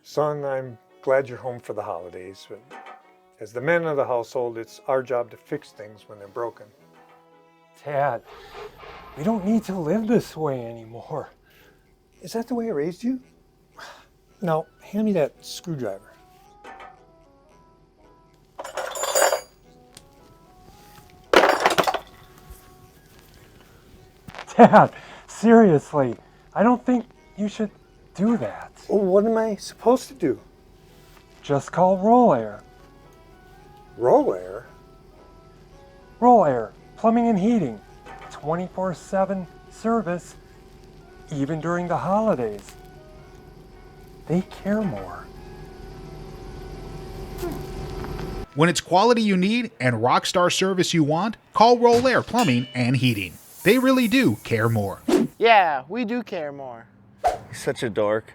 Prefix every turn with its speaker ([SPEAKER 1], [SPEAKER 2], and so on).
[SPEAKER 1] Son, I'm glad you're home for the holidays, but as the men of the household, it's our job to fix things when they're broken.
[SPEAKER 2] Dad, we don't need to live this way anymore.
[SPEAKER 1] Is that the way I raised you? Now, hand me that screwdriver.
[SPEAKER 2] Dad, seriously, I don't think you should do that.
[SPEAKER 1] Well, what am I supposed to do?
[SPEAKER 2] Just call ROLAIR.
[SPEAKER 1] ROLAIR?
[SPEAKER 2] ROLAIR, plumbing and heating, 24/7 service, even during the holidays. They care more.
[SPEAKER 3] When it's quality you need and rockstar service you want, call ROLAIR Plumbing and Heating. They really do care more.
[SPEAKER 4] Yeah, we do care more.
[SPEAKER 5] He's such a dork.